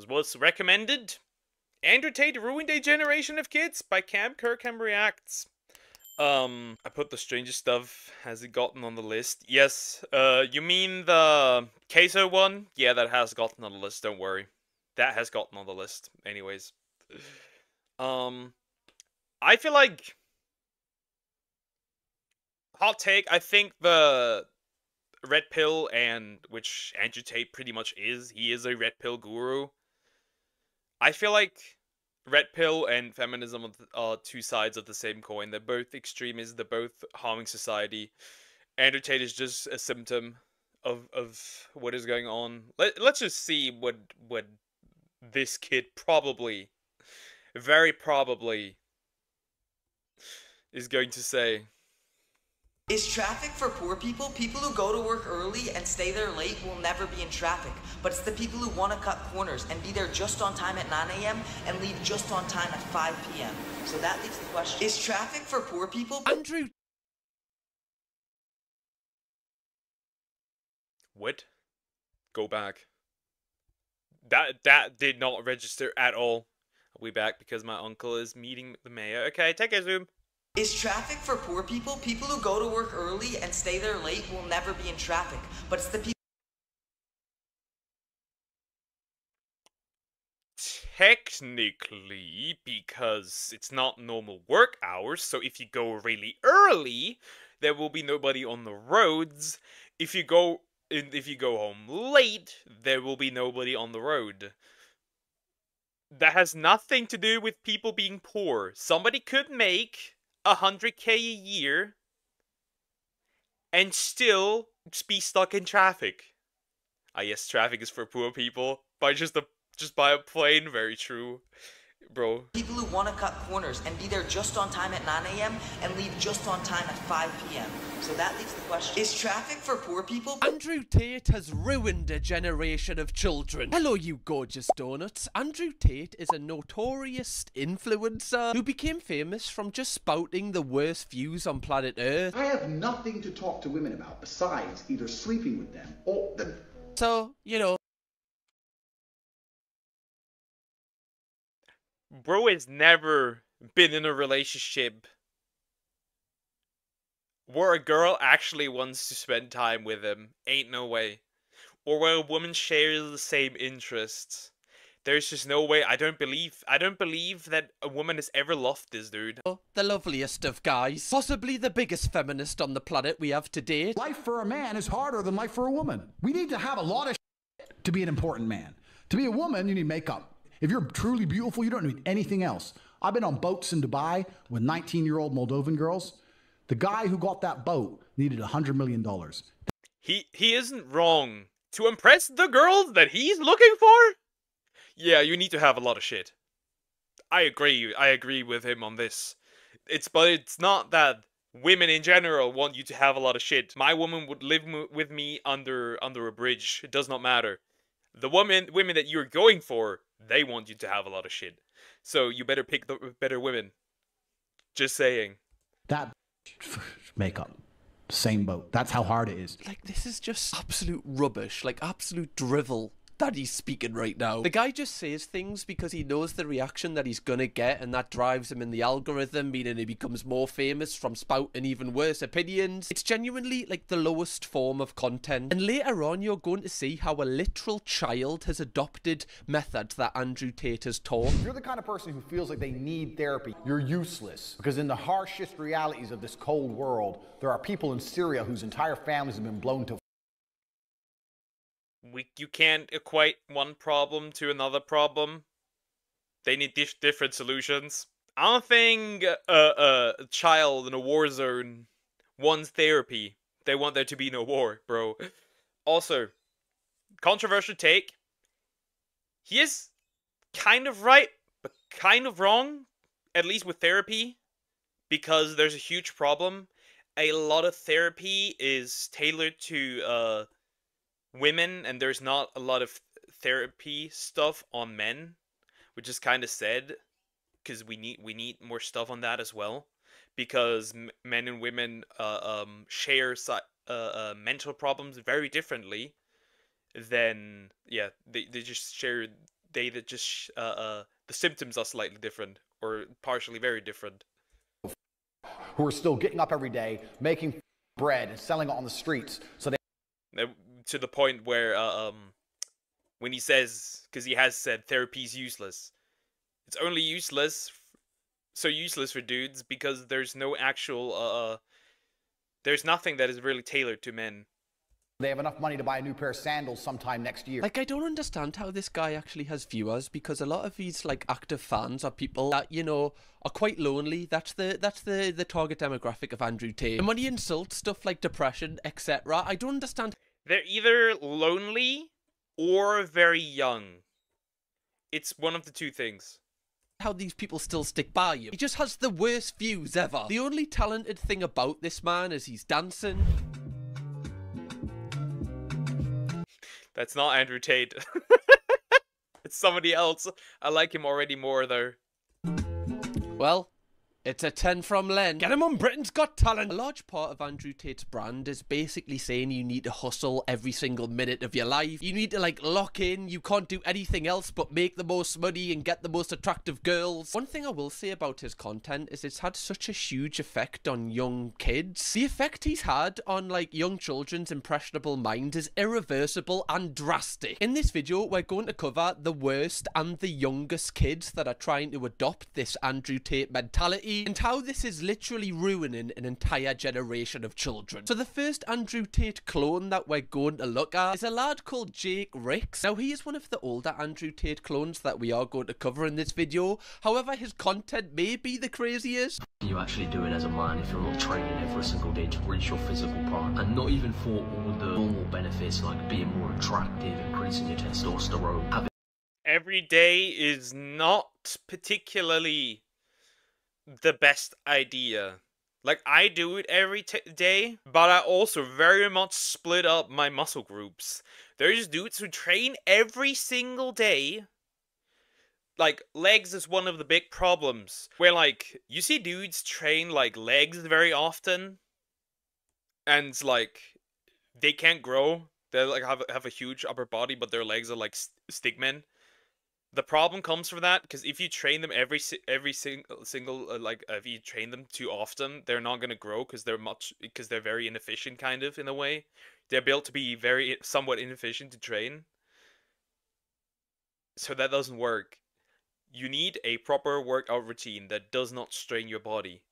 was recommended. Andrew Tate ruined a generation of kids by Kirkham reacts. I put the strangest stuff. Has it gotten on the list? Yes. You mean the queso one? Yeah, that has gotten on the list. Don't worry, that has gotten on the list. Anyways, I feel like hot take. I think the red pill and which Andrew Tate pretty much is. He is a red pill guru. I feel like red pill and feminism are two sides of the same coin. They're both extremists. They're both harming society. Andrew Tate is just a symptom of what is going on. Let's just see what this kid probably, very probably, is going to say. Is traffic for poor people? People who go to work early and stay there late will never be in traffic. But it's the people who want to cut corners and be there just on time at 9 a.m. and leave just on time at 5 p.m. So that leaves the question, is traffic for poor people? Andrew. What? Go back. That did not register at all. I'll be back because my uncle is meeting the mayor. Okay, take a zoom. Is traffic for poor people? People who go to work early and stay there late will never be in traffic. But it's the people... Technically, because it's not normal work hours, so if you go really early, there will be nobody on the roads. If you go home late, there will be nobody on the road. That has nothing to do with people being poor. Somebody could make 100K a year and still be stuck in traffic. Ah, yes, traffic is for poor people. Just buy a plane. Very true, bro. People who want to cut corners and be there just on time at 9 a.m. and leave just on time at 5 p.m. So that leaves the question, is traffic for poor people? Andrew Tate has ruined a generation of children. Hello, you gorgeous donuts. Andrew Tate is a notorious influencer who became famous from just spouting the worst views on planet Earth. I have nothing to talk to women about besides either sleeping with them or the... So, you know. Bro has never been in a relationship where a girl actually wants to spend time with him. Ain't no way. Or where a woman shares the same interests. There's just no way. I don't believe that a woman has ever loved this dude. The loveliest of guys. Possibly the biggest feminist on the planet we have to date. Life for a man is harder than life for a woman. We need to have a lot of shit to be an important man. To be a woman, you need makeup. If you're truly beautiful, you don't need anything else. I've been on boats in Dubai with 19-year-old Moldovan girls. The guy who got that boat needed $100 million. He isn't wrong. To impress the girls that he's looking for? Yeah, you need to have a lot of shit. I agree with him on this. But it's not that women in general want you to have a lot of shit. My woman would live with me under a bridge. It does not matter. The women that you're going for, they want you to have a lot of shit. So you better pick the better women. Just saying. That makeup. Same boat. That's how hard it is. Like, this is just absolute rubbish. Like, absolute drivel that he's speaking right now. The guy just says things because he knows the reaction that he's gonna get, and that drives him in the algorithm, meaning he becomes more famous from spouting even worse opinions. It's genuinely like the lowest form of content. And later on, you're going to see how a literal child has adopted methods that Andrew Tate has taught. If you're the kind of person who feels like they need therapy, you're useless. Because in the harshest realities of this cold world, there are people in Syria whose entire families have been blown to... You can't equate one problem to another problem. They need different solutions. I don't think a child in a war zone wants therapy. They want there to be no war, bro. Also, controversial take. He is kind of right, but kind of wrong, at least with therapy, because there's a huge problem. A lot of therapy is tailored to women, and there's not a lot of therapy stuff on men, which is kind of sad, because we need more stuff on that as well, because men and women share mental problems very differently than, yeah, they just share that just the symptoms are slightly different or partially very different. Who are still getting up every day, making bread and selling it on the streets so they to the point where when he says, because he has said therapy is useless, it's only useless for dudes because there's no actual there's nothing that is really tailored to men. they have enough money to buy a new pair of sandals sometime next year. Like, I don't understand how this guy actually has viewers, because a lot of these, like, active fans are people that, you know, are quite lonely. That's the target demographic of Andrew Tate. And when he insults stuff like depression, etc., I don't understand. They're either lonely or very young. It's one of the two things. How these people still stick by you. He just has the worst views ever. The only talented thing about this man is he's dancing. That's not Andrew Tate. It's somebody else. I like him already more, though. Well, it's a 10 from Len. Get him on Britain's Got Talent. A large part of Andrew Tate's brand is basically saying you need to hustle every single minute of your life. You need to, like, lock in. You can't do anything else but make the most money and get the most attractive girls. One thing I will say about his content is it's had such a huge effect on young kids. The effect he's had on, like, young children's impressionable minds is irreversible and drastic. In this video, we're going to cover the worst and the youngest kids that are trying to adopt this Andrew Tate mentality, and how this is literally ruining an entire generation of children. So the first Andrew Tate clone that we're going to look at is a lad called Jake Ricks. Now, he is one of the older Andrew Tate clones that we are going to cover in this video. However, his content may be the craziest. What are you actually doing as a man if you're not training every single day to reach your physical prime? And not even for all the normal benefits like being more attractive, increasing your testosterone. Every day is not particularly the best idea. Like, I do it every day, but I also very much split up my muscle groups. There's dudes who train every single day. Like, legs is one of the big problems. Where, like, you see dudes train, like, legs very often. And, like, they can't grow. They, like, have a huge upper body, but their legs are, like, stickmen. The problem comes from that, because if you train them every single if you train them too often, they're not gonna grow because they're very inefficient, kind of, in a way. They're built to be somewhat inefficient to train. So that doesn't work. You need a proper workout routine that does not strain your body.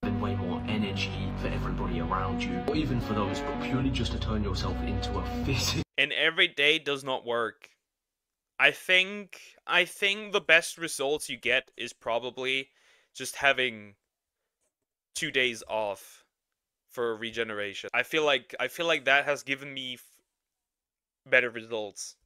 Way more energy for everybody around you, or even for those, but purely just to turn yourself into a physical. And every day does not work. I think the best results you get is probably just having 2 days off for regeneration. I feel like that has given me better results.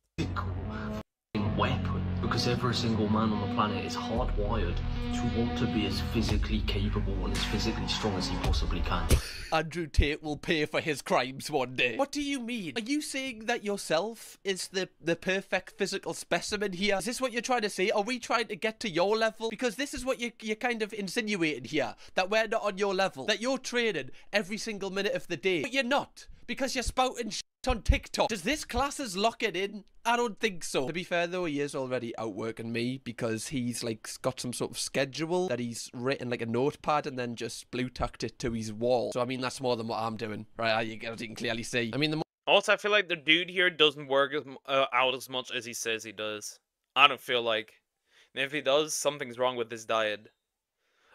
Weapon, because every single man on the planet is hardwired to want to be as physically capable and as physically strong as he possibly can. Andrew Tate will pay for his crimes one day. What do you mean? Are you saying that yourself is the perfect physical specimen here? Is this what you're trying to say? Are we trying to get to your level? Because this is what you're kind of insinuating here, that we're not on your level, that you're training every single minute of the day. But you're not, because you're spouting shit on TikTok. Does this classes lock it in? I don't think so. To be fair though, he is already outworking me, because he's like got some sort of schedule that he's written like a notepad and then just blue tacked it to his wall. So I mean, that's more than what I'm doing, right? As you can clearly see. I mean, Also, I feel like the dude here doesn't work out as much as he says he does. I don't feel like. And if he does, something's wrong with his diet.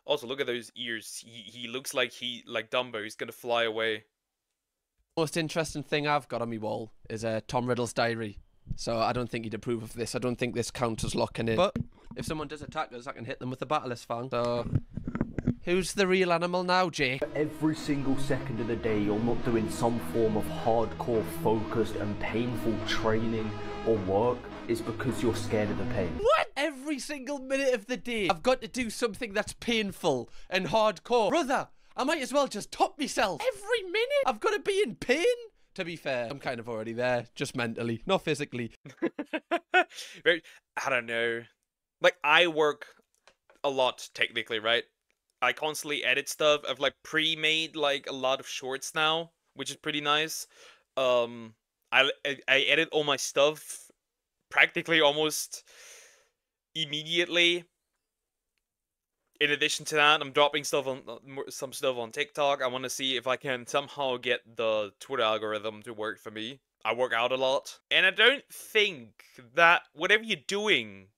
Also, look at those ears. He looks like Dumbo. He's gonna fly away. Most interesting thing I've got on my wall is Tom Riddle's diary. So I don't think he'd approve of this. I don't think this counts as locking in. But if someone does attack us, I can hit them with the Battleless Fang. So who's the real animal now, Jake? Every single second of the day, you're not doing some form of hardcore, focused and painful training or work, is because you're scared of the pain. What? Every single minute of the day, I've got to do something that's painful and hardcore. Brother, I might as well just top myself. Every minute, I've got to be in pain. To be fair, I'm kind of already there, just mentally, not physically. I don't know. Like, I work a lot, technically, right? I constantly edit stuff. I've, like, pre-made, like, a lot of shorts now, which is pretty nice. I edit all my stuff practically almost immediately. In addition to that, I'm dropping stuff on some stuff on TikTok. I want to see if I can somehow get the Twitter algorithm to work for me. I work out a lot, and I don't think that whatever you're doing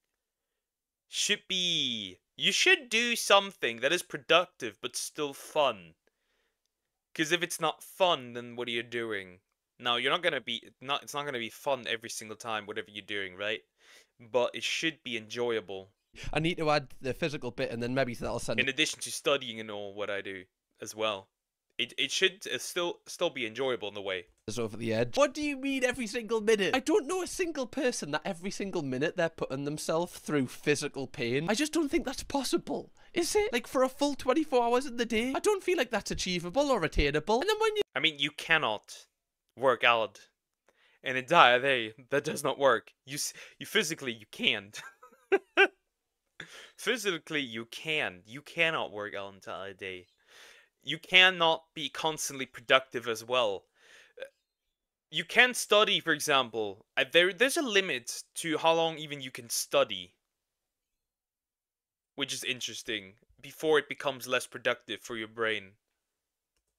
should be... You should do something that is productive but still fun. Because if it's not fun, then what are you doing? Now, you're not gonna be... It's not gonna be fun every single time, whatever you're doing, right? But it should be enjoyable. I need to add the physical bit, and then maybe that'll send. In addition to studying and all what I do as well, it should still be enjoyable in the way. Is over the edge. What do you mean every single minute? I don't know a single person that every single minute they're putting themselves through physical pain. I just don't think that's possible. Is it? Like for a full 24 hours in the day? I don't feel like that's achievable or attainable. And then when you... I mean, you cannot work out an entire day. That does not work. You physically you can't. Physically, you can. You cannot work out an entire day. You cannot be constantly productive as well. You can study, for example. There's a limit to how long even you can study. Which is interesting. Before it becomes less productive for your brain.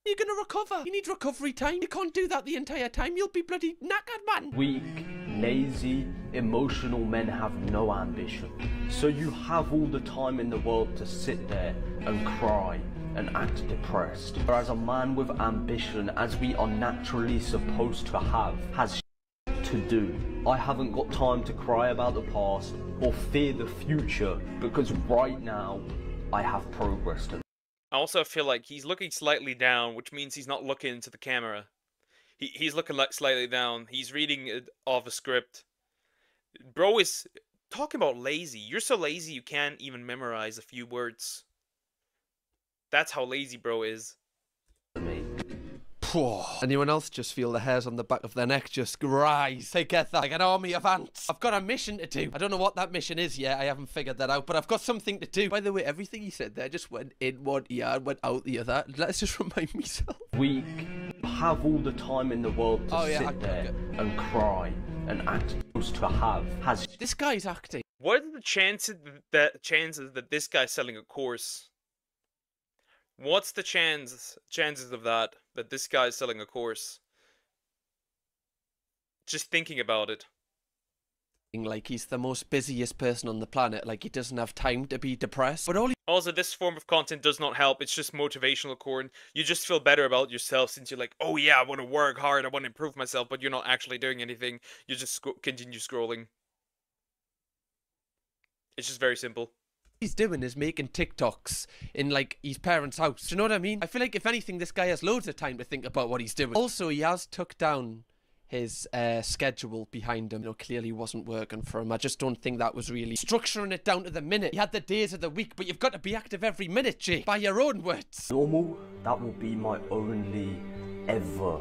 You're gonna recover. You need recovery time. You can't do that the entire time. You'll be bloody knackered, man. Weak, lazy, emotional men have no ambition. So you have all the time in the world to sit there and cry and act depressed. Whereas a man with ambition, as we are naturally supposed to have, has to do. I haven't got time to cry about the past or fear the future because right now I have progress to. I also feel like he's looking slightly down, which means he's not looking into the camera. He's looking like slightly down. He's reading off a script. Bro is talking about lazy. You're so lazy you can't even memorize a few words. That's how lazy bro is. Anyone else just feel the hairs on the back of their neck just rise? They get that like an army of ants. I've got a mission to do. I don't know what that mission is yet. I haven't figured that out, but I've got something to do. By the way, everything he said there just went in one ear and went out the other. Let's just remind myself. We have all the time in the world to sit there and cry and act supposed to have. This guy's acting. What are the chances that this guy's selling a course? What's the chances of that this guy is selling a course? Just thinking about it. Like he's the most busiest person on the planet. Like he doesn't have time to be depressed. But also, this form of content does not help. It's just motivational corn. You just feel better about yourself since you're like, oh yeah, I want to work hard, I want to improve myself, but you're not actually doing anything. You just continue scrolling. It's just very simple. He's doing is making TikToks in like his parents' house. Do you know what I mean? I feel like if anything, this guy has loads of time to think about what he's doing. Also, he has took down his schedule behind him. You know, clearly wasn't working for him. I just don't think that was really structuring it down to the minute. He had the days of the week, but you've got to be active every minute, Jake. By your own words. Normal, that will be my only ever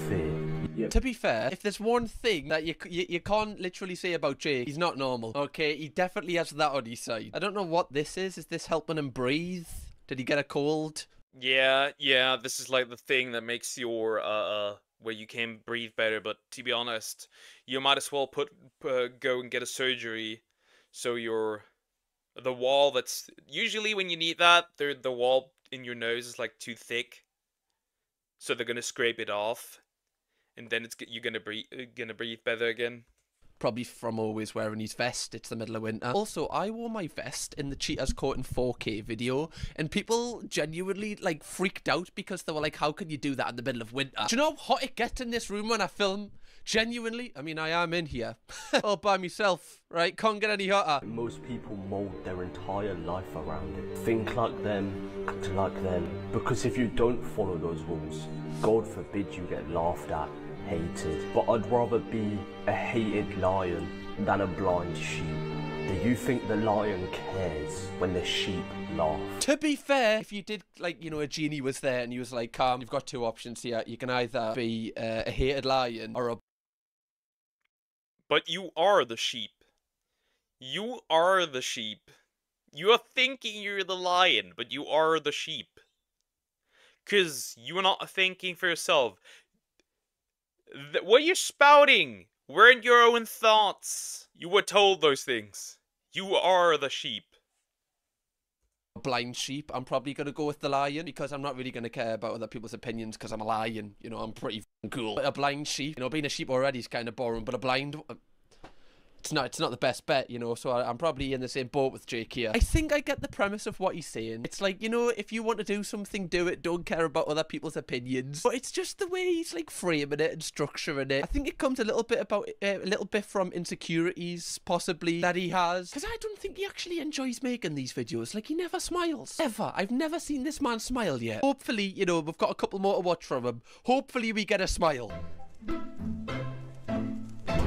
fear. Yep. To be fair, if there's one thing that you can't literally say about Jake, he's not normal. Okay, he definitely has that on his side. I don't know what this is. Is this helping him breathe? Did he get a cold? Yeah, this is like the thing that makes your, where you can breathe better, but to be honest, you might as well go and get a surgery, so the wall that's, usually when you need that, the wall in your nose is like too thick, so they're gonna scrape it off, and then you're gonna breathe better again. Probably from always wearing his vest. It's the middle of winter. Also, I wore my vest in the Cheetahs Caught in 4K video, and people genuinely like freaked out because they were like, how can you do that in the middle of winter? Do you know how hot it gets in this room when I film? Genuinely, I mean, I am in here all by myself, right? Can't get any hotter. Most people mold their entire life around it. Think like them, act like them. Because if you don't follow those rules, God forbid you get laughed at, hated. But I'd rather be a hated lion than a blind sheep. Do you think the lion cares when the sheep laugh? To be fair, if you did, like, you know, a genie was there and he was like, you've got two options here. You can either be a hated lion or a... But you are the sheep. You are the sheep. You are thinking you're the lion, but you are the sheep. 'Cause you are not thinking for yourself. What you're spouting Weren't your own thoughts. You were told those things. You are the sheep. Blind sheep, I'm probably going to go with the lion because I'm not really going to care about other people's opinions because I'm a lion. You know, I'm pretty cool. But a blind sheep, you know, being a sheep already is kind of boring, but a blind... It's not the best bet, you know, so I'm probably in the same boat with Jake here. I think I get the premise of what he's saying. It's like, you know, if you want to do something, do it. Don't care about other people's opinions. But it's just the way he's like framing it and structuring it. I think it comes a little bit from insecurities, possibly, that he has. Because I don't think he actually enjoys making these videos. Like, he never smiles. Ever. I've never seen this man smile yet. Hopefully, you know, we've got a couple more to watch from him. Hopefully we get a smile.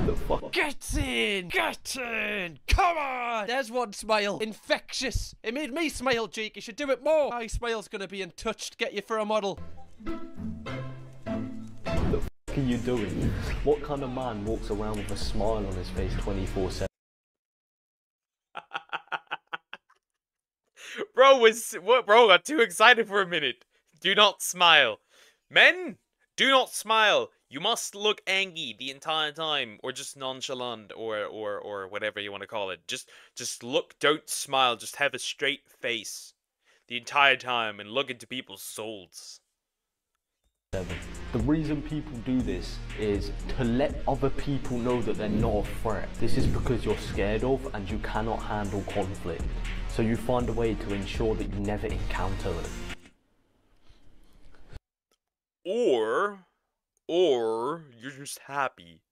The fuck? Get in! Get in! Come on! There's one smile. Infectious. It made me smile, Jake. You should do it more. My smile's gonna be untouched. Get you for a model. The fuck are you doing? What kind of man walks around with a smile on his face 24/7? Bro got too excited for a minute. Do not smile. Men, do not smile. You must look angry the entire time, or just nonchalant, or whatever you want to call it. Just look, don't smile, just have a straight face the entire time and look into people's souls. The reason people do this is to let other people know that they're not a threat. This is because you're scared of and you cannot handle conflict. So you find a way to ensure that you never encounter it. Or you're just happy.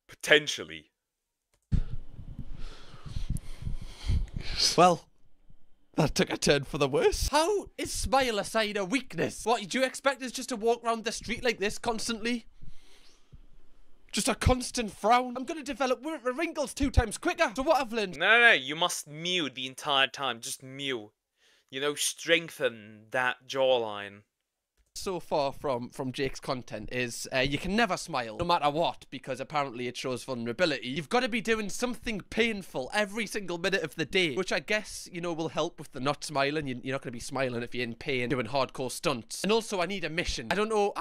Potentially. Well, that took a turn for the worse. How is smile a sign of weakness? What, do you expect us just to walk around the street like this constantly? Just a constant frown? I'm gonna develop wrinkles 2 times quicker. So what, Evelyn? No, you must mew the entire time. Just mew. You know, strengthen that jawline. So far from Jake's content is you can never smile no matter what, because apparently it shows vulnerability. You've got to be doing something painful every single minute of the day, which I guess, you know, will help with the not smiling. You're not going to be smiling if you're in pain doing hardcore stunts. And also I need a mission. I don't know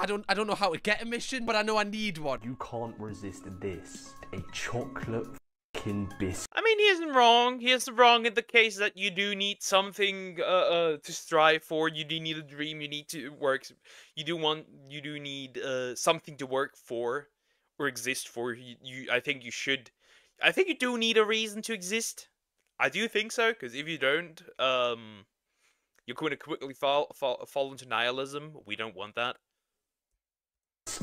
how to get a mission, but I know I need one. You can't resist this. A chocolate biscuit. I mean, he isn't wrong. He isn't wrong in the case that you do need something to strive for. You do need a dream. You need to work. You do need something to work for or exist for. I think you do need a reason to exist. I do think so, because if you don't, you're going to quickly fall into nihilism. We don't want that.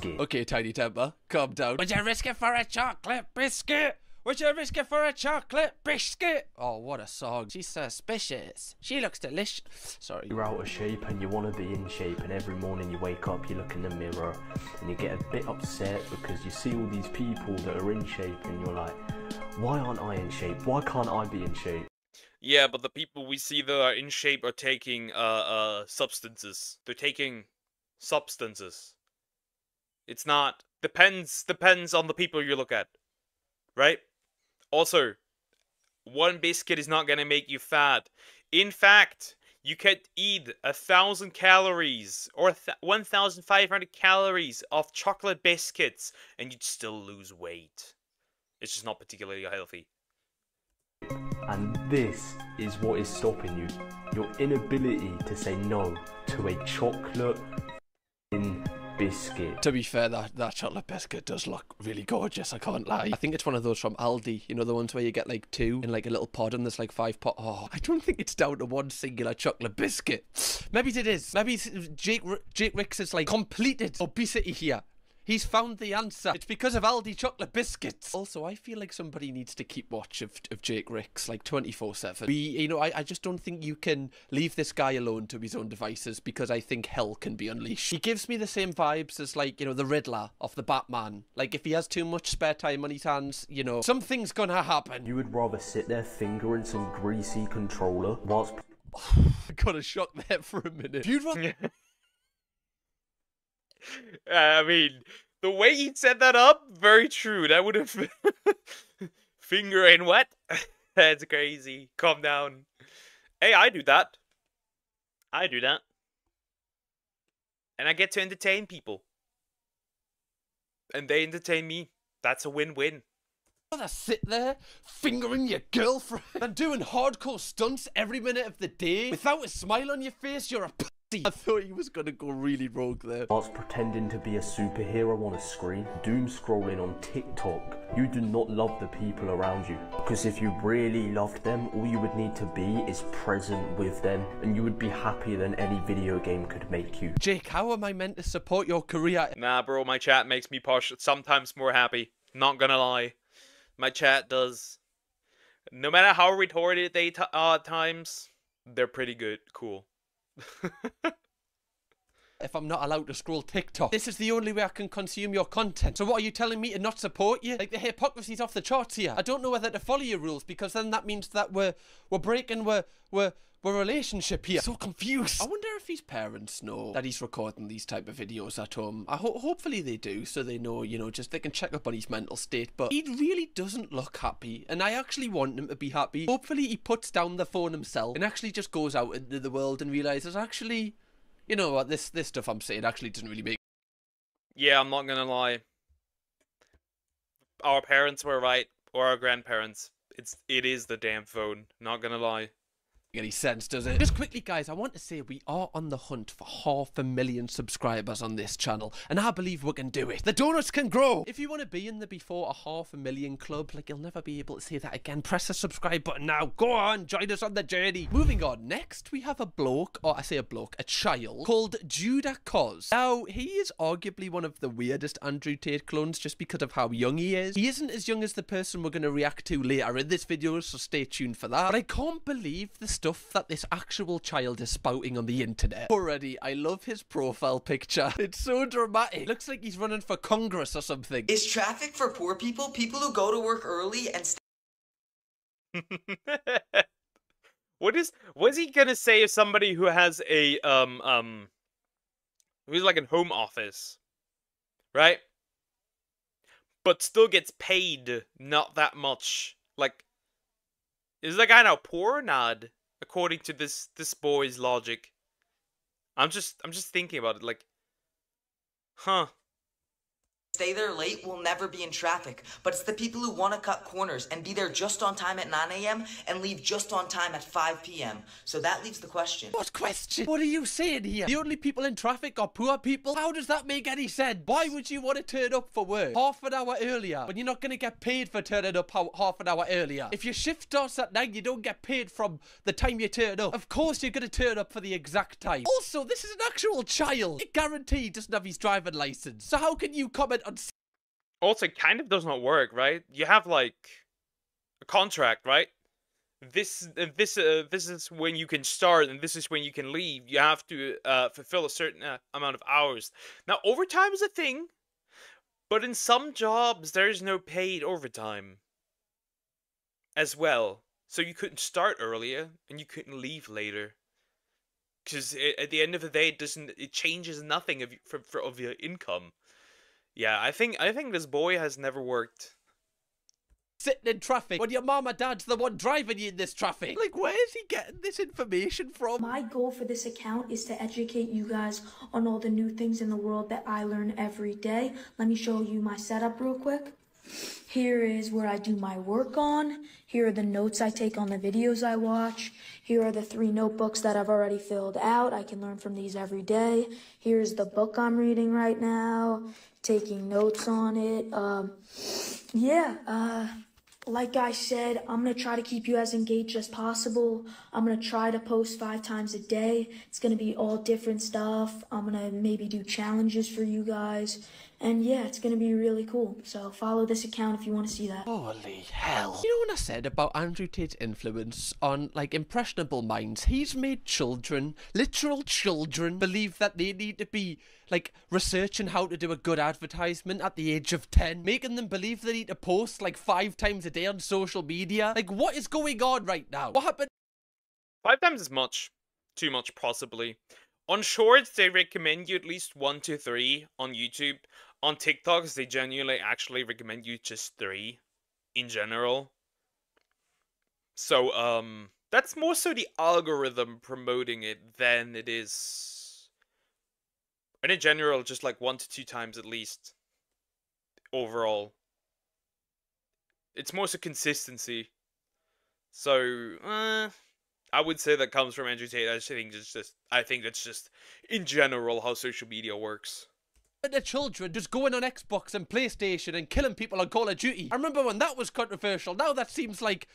Okay, Tiny Temper, calm down. Would you risk it for a chocolate biscuit? Would you risk it for a chocolate biscuit? Oh, what a song. She's suspicious. She looks delicious. Sorry. You're out of shape and you want to be in shape, and every morning you wake up, you look in the mirror and you get a bit upset because you see all these people that are in shape and you're like, why aren't I in shape? Why can't I be in shape? Yeah, but the people we see that are in shape are taking substances. They're taking substances. It's not depends on the people you look at. Right? Also, one biscuit is not gonna make you fat. In fact, you could eat 1,000 calories or 1,500 calories of chocolate biscuits and you'd still lose weight. It's just not particularly healthy. And this is what is stopping you. Your inability to say no to a chocolate biscuit. To be fair, that chocolate biscuit does look really gorgeous, I can't lie. I think it's one of those from Aldi, you know, the ones where you get like 2 in like a little pod and there's like 5 pot. Oh, I don't think it's down to one singular chocolate biscuit. Maybe it is. Maybe Jake Ricks has like completed obesity here. He's found the answer. It's because of Aldi chocolate biscuits. Also, I feel like somebody needs to keep watch of Jake Ricks like 24/7. You know, I just don't think you can leave this guy alone to his own devices, because I think hell can be unleashed. He gives me the same vibes as, like, you know, the Riddler of the Batman. Like, if he has too much spare time on his hands, you know, something's gonna happen. You would rather sit there fingering some greasy controller whilst... I got a shock there for a minute. You'd rather... I mean, the way he set that up, very true. That would have... Finger in what? That's crazy. Calm down. Hey, I do that. I do that. And I get to entertain people. And they entertain me. That's a win-win. Rather sit there fingering your girlfriend and doing hardcore stunts every minute of the day without a smile on your face. You're a pussy. I thought he was gonna go really rogue there. Whilst pretending to be a superhero on a screen, doom scrolling on TikTok, you do not love the people around you. Because if you really loved them, all you would need to be is present with them, and you would be happier than any video game could make you. Jake, how am I meant to support your career? Nah, bro, my chat makes me sometimes more happy. Not gonna lie. My chat does. No matter how retarded they are at times, they're pretty good. Cool. If I'm not allowed to scroll TikTok, this is the only way I can consume your content. So what are you telling me, to not support you? Like, the hypocrisy's off the charts here. I don't know whether to follow your rules, because then that means that we're breaking we're relationship here. So confused. I wonder if his parents know that he's recording these type of videos at home. Hopefully they do, so they know, you know, just they can check up on his mental state. But he really doesn't look happy, and I actually want him to be happy. Hopefully he puts down the phone himself and actually just goes out into the world and realizes, actually, you know what, this stuff I'm saying actually doesn't really make... Yeah, I'm not gonna lie. Our parents were right, or our grandparents. It is the damn phone. Not gonna lie. Any sense, does it? Just quickly, guys, I want to say we are on the hunt for 500,000 subscribers on this channel, and I believe we can do it. The donuts can grow. If you want to be in the before a 500,000 club, like, you'll never be able to say that again, press the subscribe button now. Go on, join us on the journey. Moving on, next we have a bloke, or I say a bloke, a child, called Judah Cos. Now, he is arguably one of the weirdest Andrew Tate clones just because of how young he is. He isn't as young as the person we're going to react to later in this video, so stay tuned for that. But I can't believe the stuff that this actual child is spouting on the internet. Already, I love his profile picture. It's so dramatic. Looks like he's running for Congress or something. Is traffic for poor people who go to work early and What's he gonna say if somebody who has a who's like in home office, right? But still gets paid not that much. Like, is the guy now poor or not? According to this boy's logic. I'm just thinking about it, like, huh. stay there late will never be in traffic, but it's the people who want to cut corners and be there just on time at 9 a.m. and leave just on time at 5 p.m. So that leaves the question. What question? What are you saying here? The only people in traffic are poor people? How does that make any sense? Why would you want to turn up for work half an hour earlier when you're not going to get paid for turning up half an hour earlier? If your shift starts at 9, you don't get paid from the time you turn up. Of course you're going to turn up for the exact time. Also, this is an actual child. It guaranteed he doesn't have his driving license. So how can you comment on... Also, it kind of does not work, right? You have, like, a contract, right? This is when you can start, and this is when you can leave. You have to fulfill a certain amount of hours. Now, overtime is a thing, but in some jobs, there's no paid overtime as well. So you couldn't start earlier, and you couldn't leave later. Because at the end of the day, it changes nothing of your income. Yeah, I think this boy has never worked. Sitting in traffic when your mom or dad's the one driving you in this traffic. Like, where is he getting this information from? My goal for this account is to educate you guys on all the new things in the world that I learn every day. Let me show you my setup real quick. Here is where I do my work on. Here are the notes I take on the videos I watch. Here are the 3 notebooks that I've already filled out. I can learn from these every day. Here's the book I'm reading right now, taking notes on it. Like I said, I'm going to try to keep you as engaged as possible. I'm going to try to post 5 times a day. It's going to be all different stuff. I'm going to maybe do challenges for you guys. And yeah, it's going to be really cool. So follow this account if you want to see that. Holy hell. You know what I said about Andrew Tate's influence on, like, impressionable minds? He's made children, literal children, believe that they need to be, like, researching how to do a good advertisement at the age of 10, making them believe they need to post, like, 5 times a day on social media. Like, what is going on right now? What happened? 5 times is much. Too much, possibly. On Shorts, they recommend you at least 1 to 3 on YouTube. On TikToks, they genuinely actually recommend you just 3 in general. So, that's more so the algorithm promoting it than it is... And in general, just like 1 to 2 times at least. Overall. It's more so consistency. So, I would say that comes from Andrew Tate. I think that's just in general how social media works. The children just going on Xbox and PlayStation and killing people on Call of Duty. I remember when that was controversial. Now that seems like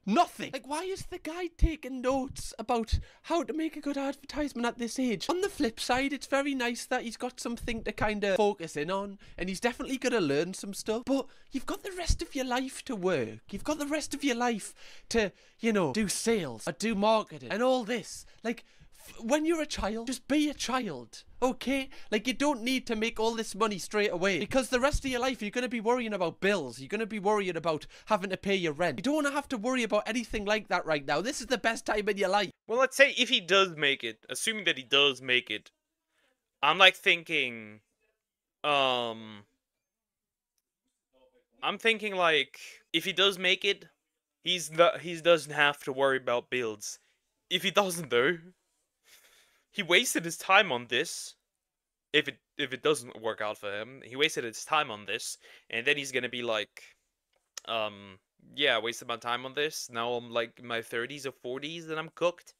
nothing. Like, why is the guy taking notes about how to make a good advertisement at this age? On the flip side, it's very nice that he's got something to kind of focus in on, and he's definitely going to learn some stuff. But you've got the rest of your life to work. You've got the rest of your life to, you know, do sales or do marketing and all this. Like, when you're a child, just be a child, okay? Like, you don't need to make all this money straight away, because the rest of your life you're going to be worrying about bills. You're going to be worrying about having to pay your rent. You don't want to have to worry about anything like that right now. This is the best time in your life. Well, let's say if he does make it, assuming that he does make it, I'm like thinking, I'm thinking like, if he does make it, he doesn't have to worry about bills. If he doesn't though, he wasted his time on this. If it doesn't work out for him, he wasted his time on this, and then he's gonna be like, yeah, I wasted my time on this. Now I'm like in my 30s or 40s, and I'm cooked.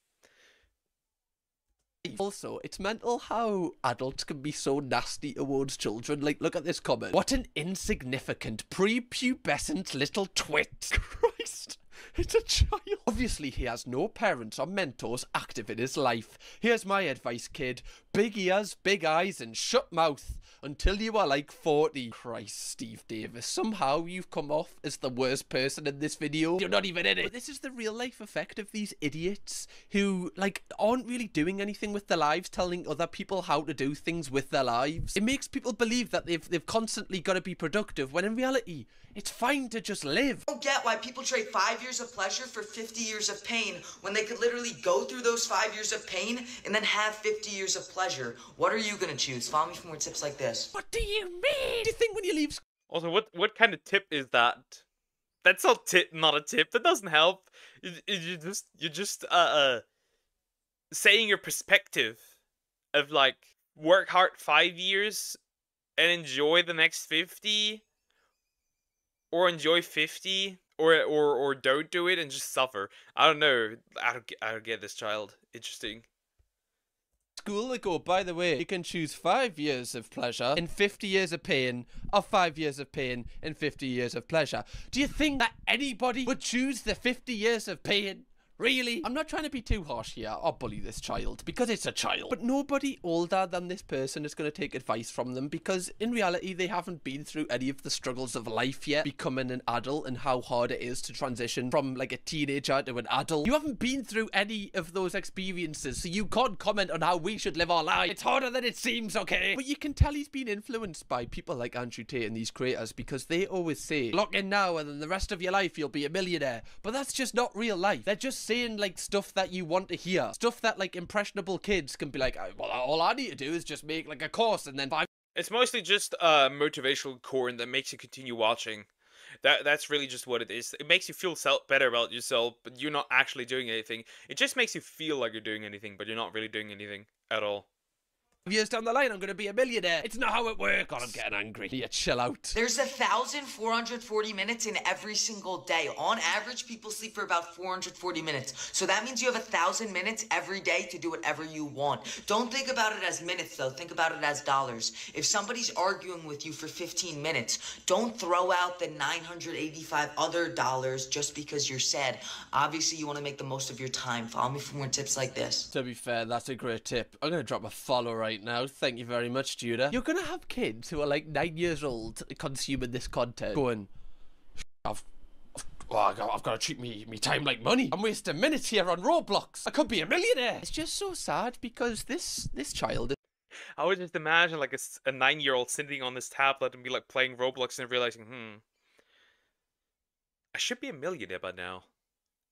Also, it's mental how adults can be so nasty towards children. Like, look at this comment. What an insignificant, prepubescent little twit. Christ. It's a child. Obviously, he has no parents or mentors active in his life. Here's my advice, kid. Big ears, big eyes, and shut mouth until you are like 40. Christ, Steve Davis. Somehow you've come off as the worst person in this video. You're not even in it. But this is the real life effect of these idiots who, like, aren't really doing anything with their lives, telling other people how to do things with their lives. It makes people believe that they've constantly got to be productive, when in reality, it's fine to just live. I don't get why people trade 5 years of pleasure for 50 years of pain when they could literally go through those 5 years of pain and then have 50 years of pleasure. What are you gonna choose? Follow me for more tips like this. What do you mean? Do you think when you leave school? Also, what kind of tip is that? That's not a tip. That doesn't help. You're just saying your perspective of like, work hard 5 years and enjoy the next 50, or enjoy 50, or don't do it and just suffer. I don't know. I don't get this child. Interesting. School ago, by the way, you can choose 5 years of pleasure and 50 years of pain, or 5 years of pain and 50 years of pleasure. Do you think that anybody would choose the 50 years of pain? Really? I'm not trying to be too harsh here or bully this child, because it's a child. But nobody older than this person is going to take advice from them, because in reality they haven't been through any of the struggles of life yet, becoming an adult and how hard it is to transition from like a teenager to an adult. You haven't been through any of those experiences, so you can't comment on how we should live our lives. It's harder than it seems, okay? But you can tell he's been influenced by people like Andrew Tate and these creators, because they always say, lock in now and then the rest of your life you'll be a millionaire. But that's just not real life. They're just saying like stuff that you want to hear, stuff that like impressionable kids can be like, well, all I need to do is just make like a course and then 5. It's mostly just motivational corn that makes you continue watching. That's really just what it is. It makes you feel better about yourself, but you're not actually doing anything. It just makes you feel like you're doing anything, but you're not really doing anything at all. Years down the line, I'm going to be a millionaire. It's not how it works. God, I'm getting angry. Yeah, chill out. There's 1,440 minutes in every single day. On average, people sleep for about 440 minutes. So that means you have 1,000 minutes every day to do whatever you want. Don't think about it as minutes, though. Think about it as dollars. If somebody's arguing with you for 15 minutes, don't throw out the 985 other dollars just because you're sad. Obviously, you want to make the most of your time. Follow me for more tips like this. To be fair, that's a great tip. I'm going to drop a follow right now. Thank you very much, Judah. You're gonna have kids who are like 9 years old consuming this content going, I've got to treat me time like money. I'm wasting minutes here on Roblox. I could be a millionaire. It's just so sad because this child is... I would just imagine like a 9-year-old sitting on this tablet and be like playing Roblox and realizing, I should be a millionaire by now.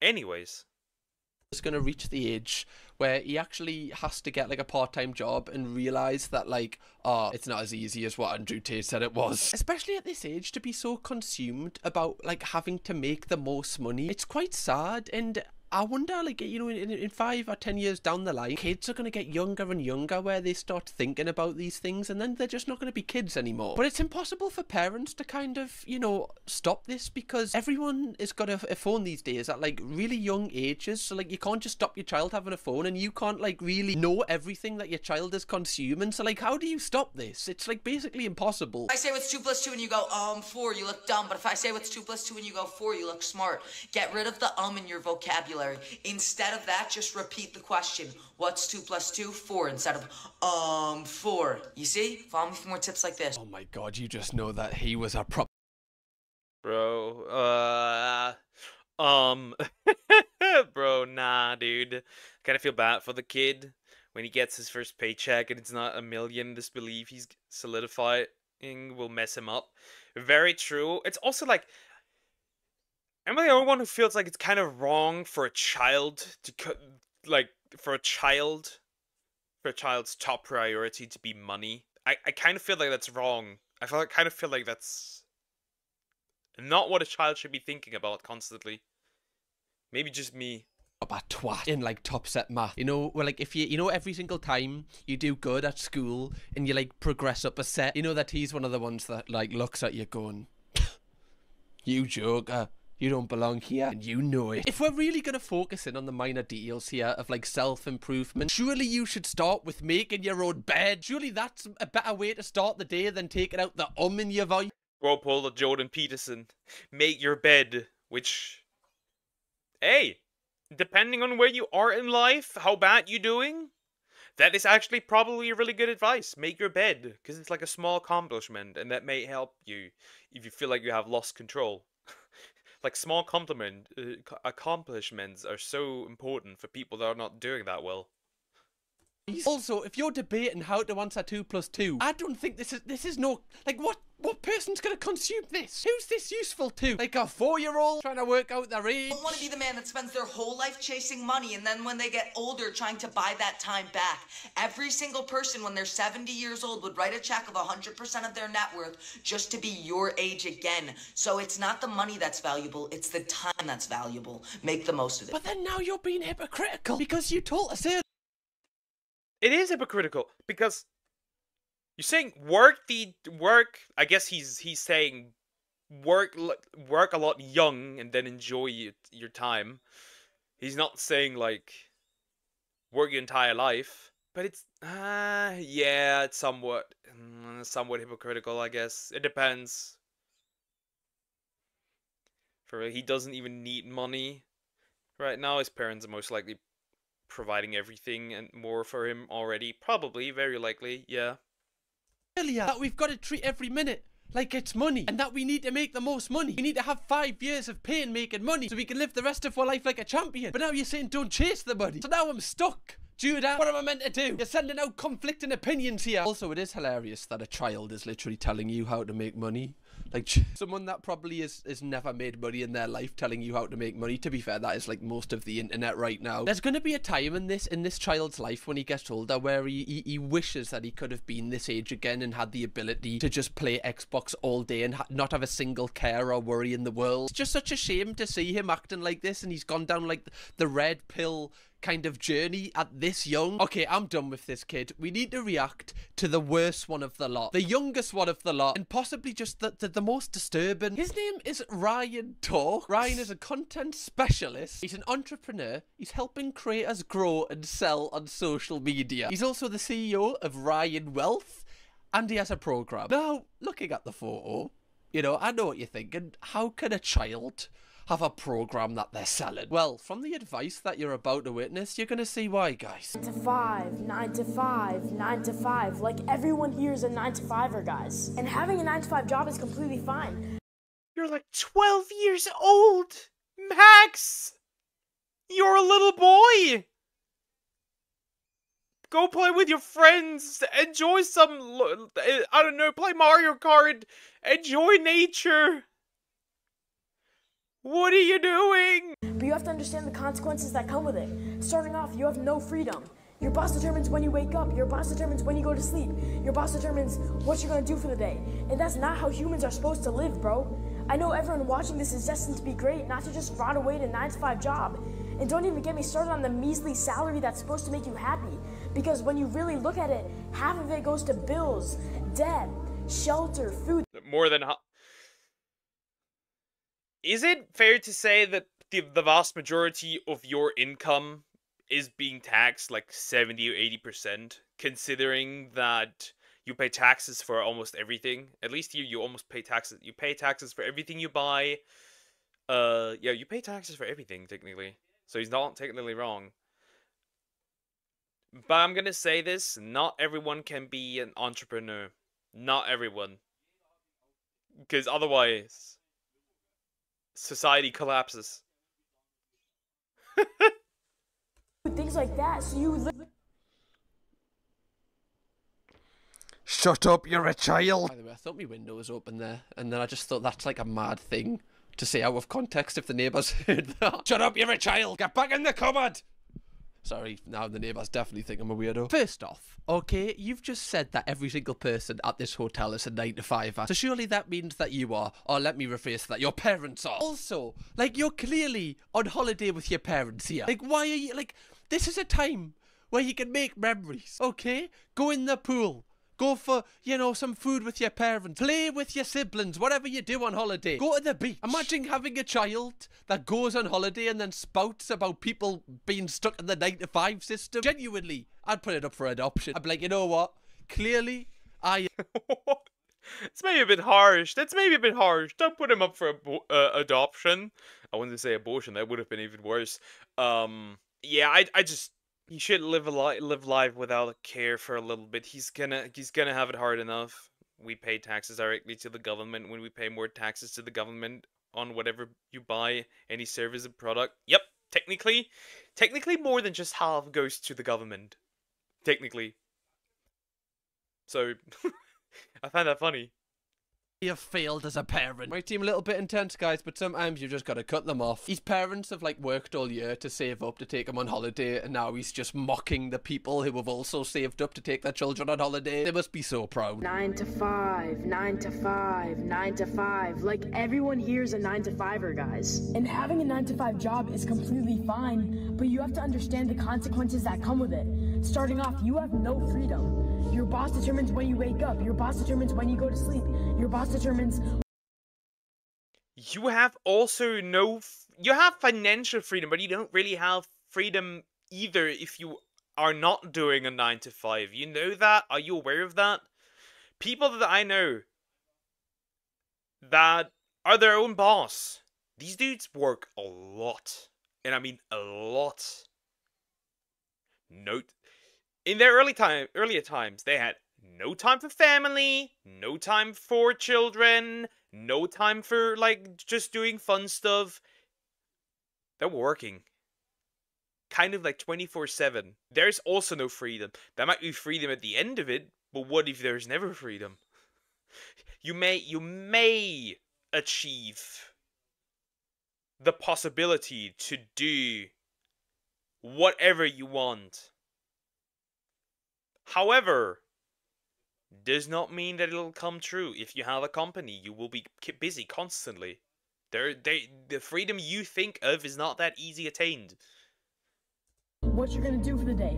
Anyways. Is going to reach the age where he actually has to get like a part-time job and realize that like, it's not as easy as what Andrew Tate said it was. Especially at this age, to be so consumed about like having to make the most money. It's quite sad, and I wonder, like, you know, in 5 or 10 years down the line, kids are going to get younger and younger where they start thinking about these things, and then they're just not going to be kids anymore. But it's impossible for parents to kind of, you know, stop this, because everyone has got a phone these days at, like, really young ages. So, like, you can't just stop your child having a phone, and you can't, like, really know everything that your child is consuming. So, like, how do you stop this? It's, like, basically impossible. If I say what's 2 plus 2 and you go, 4, you look dumb. But if I say what's 2 plus 2 and you go 4, you look smart. Get rid of the in your vocabulary. Instead of that, just repeat the question. What's 2 plus 2? 4 instead of 4. You see? Follow me for more tips like this. Oh my god, you just know that he was a prop. Bro, bro, nah, dude. Kinda feel bad for the kid when he gets his first paycheck and it's not a million. This belief he's solidifying will mess him up. Very true. It's also like, am I the only one who feels like it's kind of wrong for a child to for a child's top priority to be money? I kind of feel like that's wrong. Kind of feel like that's not what a child should be thinking about constantly. Maybe just me. A twat in like top set math, you know, where like if you know every single time you do good at school and you like progress up a set, you know that he's one of the ones that like looks at you going, you joker, you don't belong here, and you know it. If we're really gonna focus in on the minor details here of like self-improvement, surely you should start with making your own bed. Surely that's a better way to start the day than taking out the in your voice. Bro, pull the Jordan Peterson. Make your bed, which, hey, depending on where you are in life, how bad you doing, that is actually probably really good advice. Make your bed, because it's like a small accomplishment, and that may help you if you feel like you have lost control. Like, small accomplishments are so important for people that are not doing that well. Also, if you're debating how to answer 2 plus 2, I don't think this is no, like, what person's gonna consume this? Who's this useful to? Like a 4-year-old trying to work out their age? I don't want to be the man that spends their whole life chasing money and then when they get older trying to buy that time back. Every single person when they're 70 years old would write a check of 100% of their net worth just to be your age again. So it's not the money that's valuable, it's the time that's valuable. Make the most of it. But then now you're being hypocritical because you told us earlier. It is hypocritical because you're saying work. I guess he's saying work a lot young and then enjoy your time. He's not saying like work your entire life. But it's yeah, it's somewhat hypocritical, I guess. It depends. He doesn't even need money right now. His parents are most likely providing everything and more for him already. Probably, very likely, yeah. Earlier, that we've got to treat every minute like it's money, and that we need to make the most money. We need to have 5 years of pain making money so we can live the rest of our life like a champion. But now you're saying don't chase the money. So now I'm stuck. Judah, what am I meant to do? You're sending out conflicting opinions here. Also, it is hilarious that a child is literally telling you how to make money. Like, someone that probably has never made money in their life telling you how to make money. To be fair, that is like most of the internet right now. There's going to be a time in this child's life when he gets older where he wishes that he could have been this age again and had the ability to just play Xbox all day and not have a single care or worry in the world. It's just such a shame to see him acting like this, and he's gone down like the red pill kind of journey at this young. Okay, I'm done with this kid. We need to react to the worst one of the lot, the youngest one of the lot, and possibly just the most disturbing. His name is Ryan Talk. Ryan is a content specialist. He's an entrepreneur. He's helping creators grow and sell on social media. He's also the CEO of Ryan Wealth, and he has a program. Now, looking at the photo, you know, I know what you're thinking. How can a child have a program that they're selling? Well, from the advice that you're about to witness, you're gonna see why, guys. 9 to 5, 9 to 5, 9 to 5. Like, everyone here is a 9 to 5er, guys. And having a 9 to 5 job is completely fine. You're like 12 years old, Max. You're a little boy. Go play with your friends. Enjoy some, I don't know, play Mario Kart. Enjoy nature. What are you doing? But you have to understand the consequences that come with it. Starting off, you have no freedom. Your boss determines when you wake up. Your boss determines when you go to sleep. Your boss determines what you're gonna do for the day. And that's not how humans are supposed to live, bro. I know everyone watching this is destined to be great, not to just rot away to a 9 to 5 job. And don't even get me started on the measly salary that's supposed to make you happy. Because when you really look at it, half of it goes to bills, debt, shelter, food. More than is it fair to say that the vast majority of your income is being taxed like 70 or 80%, considering that you pay taxes for almost everything? At least here you almost pay taxes. You pay taxes for everything you buy. Yeah, you pay taxes for everything, technically. So he's not technically wrong. But I'm gonna say this, not everyone can be an entrepreneur. Not everyone. Because otherwise, society collapses. Things like that, so you Shut up, you're a child! By the way, I thought my window was open there, and then I just thought that's like a mad thing to say out of context if the neighbours heard that. Shut up, you're a child! Get back in the cupboard! Sorry, now the neighbours definitely think I'm a weirdo. First off, okay, you've just said that every single person at this hotel is a 9-to-5er, so surely that means that you are, or let me rephrase that, your parents are. Also, like, you're clearly on holiday with your parents here. Like, why are you, like, this is a time where you can make memories, okay? Go in the pool. Go for, you know, some food with your parents. Play with your siblings, whatever you do on holiday. Go to the beach. Imagine having a child that goes on holiday and then spouts about people being stuck in the 9-to-5 system. Genuinely, I'd put it up for adoption. I'd be like, you know what? Clearly, I... It's maybe a bit harsh. That's maybe a bit harsh. Don't put him up for adoption. I wanted to say abortion. That would have been even worse. Yeah, I just... He should live life without care for a little bit. He's gonna have it hard enough. We pay taxes directly to the government. When we pay more taxes to the government on whatever you buy, any service or product. Yep, technically more than just half goes to the government. Technically. So, I find that funny. Have failed as a parent. Might seem a little bit intense, guys, but sometimes you just gotta cut them off. His parents have like worked all year to save up to take him on holiday, and now he's just mocking the people who have also saved up to take their children on holiday. They must be so proud. 9 to 5, 9 to 5, 9 to 5. Like, everyone here is a 9-to-5er, guys. And having a 9-to-5 job is completely fine, but you have to understand the consequences that come with it. Starting off, you have no freedom. Your boss determines when you wake up. Your boss determines when you go to sleep. Your boss determines... You have also no... You have financial freedom, but you don't really have freedom either if you are not doing a 9-to-5. You know that? Are you aware of that? People that I know that are their own boss. These dudes work a lot. And I mean a lot. Note... In their earlier times, they had no time for family, no time for children, no time for, like, just doing fun stuff. They were working. Kind of like 24/7. There's also no freedom. There might be freedom at the end of it, but what if there's never freedom? You may achieve the possibility to do whatever you want. However, does not mean that it'll come true. If you have a company, you will be busy constantly. The freedom you think of is not that easy attained. What you're gonna do for the day.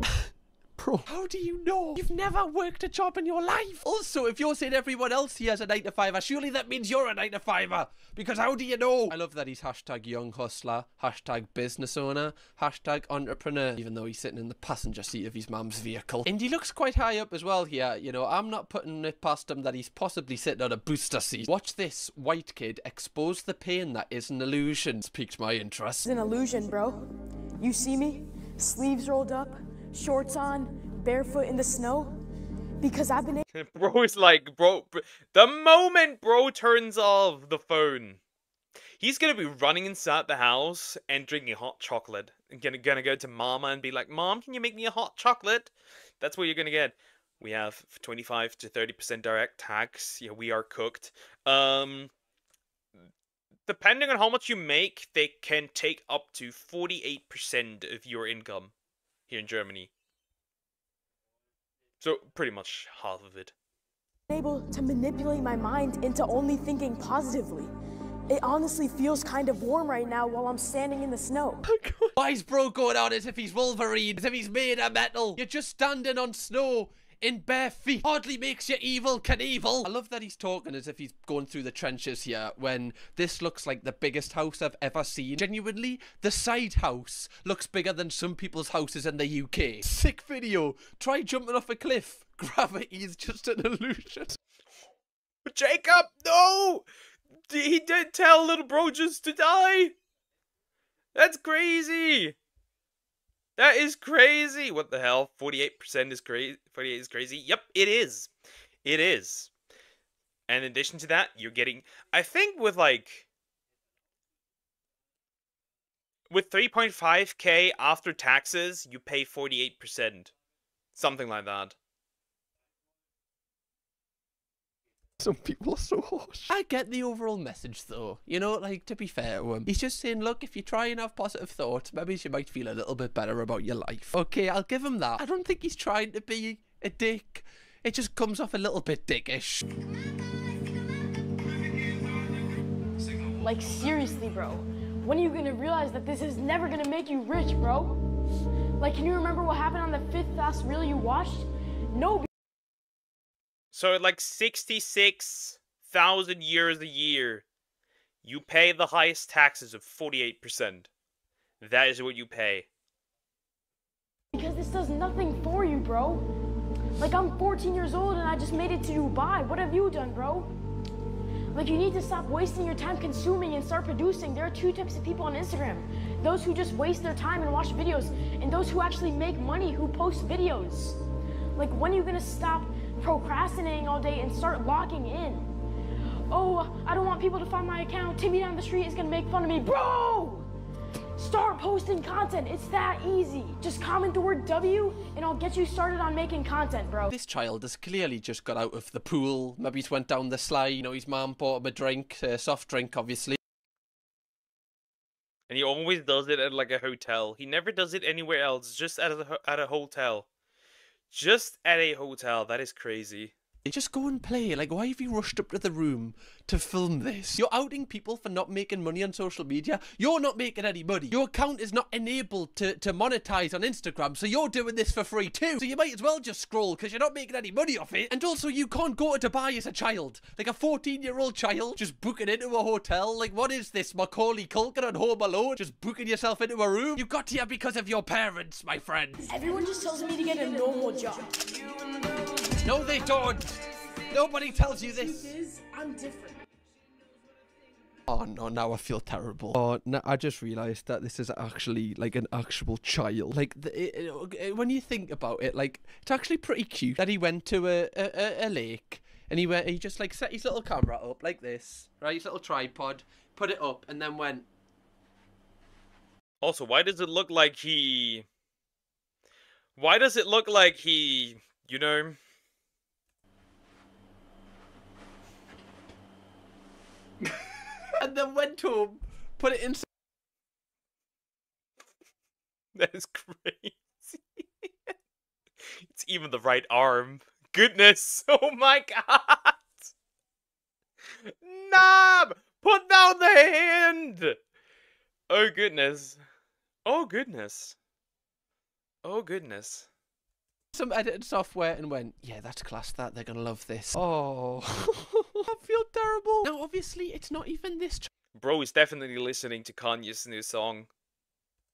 Bro, how do you know? You've never worked a job in your life. Also, if you're saying everyone else here has a 9-to-5er, surely that means you're a 9-to-5er. Because how do you know? I love that he's hashtag young hustler, hashtag business owner, hashtag entrepreneur, even though he's sitting in the passenger seat of his mum's vehicle. And he looks quite high up as well here. You know, I'm not putting it past him that he's possibly sitting on a booster seat. Watch this white kid expose the pain that is an illusion. It's piqued my interest. It's an illusion, bro. You see me? Sleeves rolled up, shorts on, barefoot in the snow, because I've been... Bro is like, bro, the moment bro turns off the phone, he's gonna be running inside the house and drinking hot chocolate. And gonna go to mama and be like, Mom, can you make me a hot chocolate? That's what you're gonna get. We have 25 to 30% direct tax. Yeah, we are cooked. Depending on how much you make, they can take up to 48% of your income here in Germany. So, pretty much half of it. Able to manipulate my mind into only thinking positively. It honestly feels kind of warm right now while I'm standing in the snow. Why is bro going on as if he's Wolverine, as if he's made of metal? You're just standing on snow in bare feet. Hardly makes you evil Knievel. I love that he's talking as if he's going through the trenches here when this looks like the biggest house I've ever seen. Genuinely, the side house looks bigger than some people's houses in the UK. Sick video. Try jumping off a cliff. Gravity is just an illusion. Jacob, no! He did tell little bro just to die. That's crazy. That is crazy. What the hell? 48% is crazy. 48 is crazy. Yep, it is. It is. And in addition to that, you're getting, I think with 3.5k after taxes, you pay 48%. Something like that. Some people are so harsh. I get the overall message though. You know, like, to be fair to him, he's just saying, look, if you try and have positive thoughts, maybe you might feel a little bit better about your life. Okay, I'll give him that. I don't think he's trying to be a dick. It just comes off a little bit dickish. Like, seriously, bro. When are you gonna realize that this is never gonna make you rich, bro? Like, can you remember what happened on the 5th last reel you watched? No. So at like 66,000 euros a year, you pay the highest taxes of 48%. That is what you pay. Because this does nothing for you, bro. Like, I'm 14 years old and I just made it to Dubai. What have you done, bro? Like, you need to stop wasting your time consuming and start producing. There are two types of people on Instagram. Those who just waste their time and watch videos, and those who actually make money who post videos. Like, when are you gonna stop procrastinating all day and start locking in? Oh, I don't want people to find my account. Timmy down the street is gonna make fun of me. Bro! Start posting content. It's that easy. Just comment the word W and I'll get you started on making content, bro. This child has clearly just got out of the pool. Maybe he's went down the slide. You know, his mum bought him a drink, a soft drink, obviously. And he always does it at like a hotel. He never does it anywhere else, just at a hotel. Just at a hotel. That is crazy. Just go and play. Like, why have you rushed up to the room to film this? You're outing people for not making money on social media. You're not making any money. Your account is not enabled to monetize on Instagram, so you're doing this for free too. So you might as well just scroll because you're not making any money off it. And also, you can't go to Dubai as a child. Like a 14-year-old child just booking into a hotel. Like, what is this, Macaulay Culkin on Home Alone? Just booking yourself into a room? You got here because of your parents, my friend. Everyone just tells me to get a normal job. No, they don't. Nobody tells you this. I'm different. Oh no, now I feel terrible. Oh, no, I just realised that this is actually like an actual child. Like, when you think about it, like, it's actually pretty cute that he went to a lake and he just like set his little camera up like this, right? His little tripod, put it up, and then went. Also, why does it look like he... Why does it look like he, you know... And then went home, put it in. That is crazy. It's even the right arm. Goodness. Oh my god. Knob! Put down the hand! Oh goodness. Oh goodness. Oh goodness. Some editing software and went, yeah, that's class, that they're gonna love this. Oh, I feel terrible. Now, obviously, it's not even this Bro is definitely listening to Kanye's new song.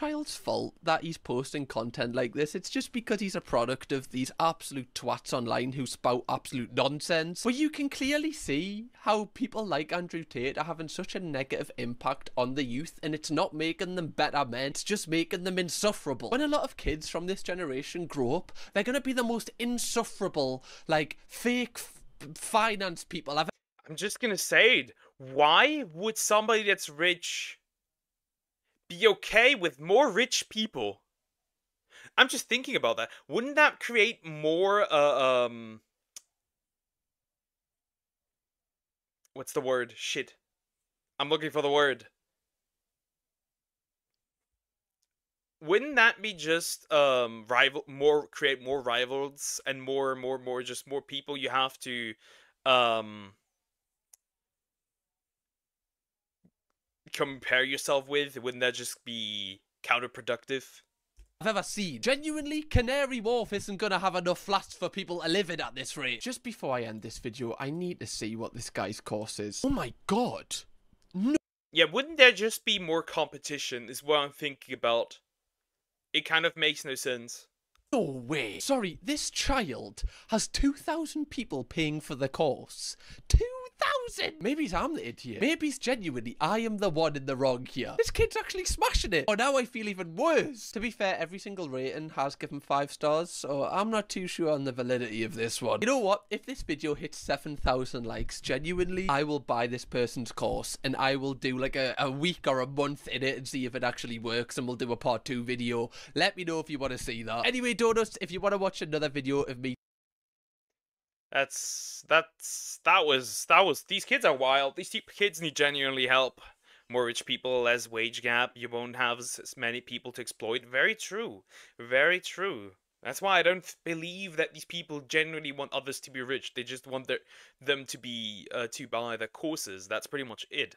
child's fault that he's posting content like this. It's just because he's a product of these absolute twats online who spout absolute nonsense. But you can clearly see how people like Andrew Tate are having such a negative impact on the youth, and it's not making them better men, it's just making them insufferable. When a lot of kids from this generation grow up, they're going to be the most insufferable, like, fake finance people I've... I'm just gonna say it. Why would somebody that's rich be okay with more rich people? I'm just thinking about that. Wouldn't that create more, what's the word? Shit. I'm looking for the word. Wouldn't that be just, create more rivals and more people you have to, compare yourself with? Wouldn't that just be counterproductive? I've ever seen. Genuinely, Canary Wharf isn't gonna have enough flats for people to live in at this rate. Just before I end this video, I need to see what this guy's course is. Oh my god. No. Yeah, wouldn't there just be more competition is what I'm thinking about. It kind of makes no sense. No way. Sorry, this child has 2,000 people paying for the course. 2,000? Maybe I'm the idiot. Maybe it's genuinely I am the one in the wrong here. This kid's actually smashing it. Oh, now I feel even worse. To be fair, every single rating has given 5 stars, so I'm not too sure on the validity of this one. You know what? If this video hits 7,000 likes, genuinely, I will buy this person's course and I will do like a week or a month in it and see if it actually works, and we'll do a part 2 video. Let me know if you want to see that. Anyway, Donuts, if you want to watch another video of me that was these kids are wild. These kids need genuinely help. More rich people, less wage gap, you won't have as many people to exploit. Very true. Very true. That's why I don't believe that these people genuinely want others to be rich. They just want them to be to buy their courses. That's pretty much it.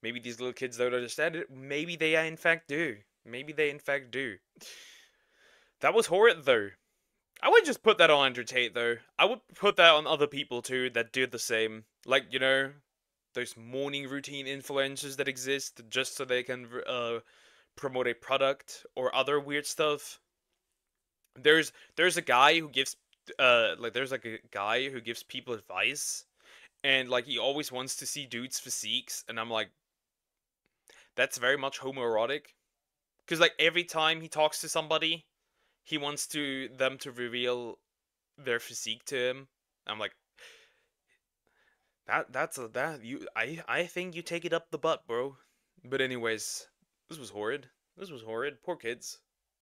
Maybe these little kids don't understand it. Maybe they in fact do. Maybe they in fact do. That was horrid though. I would just put that on Entertain, though. I would put that on other people, too, that do the same. Like, you know, those morning routine influencers that exist just so they can promote a product or other weird stuff. There's a guy who gives, there's a guy who gives people advice. And, like, he always wants to see dudes' physiques. And I'm like, that's very much homoerotic. Because, like, every time he talks to somebody, he wants them to reveal their physique to him. I'm like, I think you take it up the butt, bro. But anyways, this was horrid. This was horrid. Poor kids.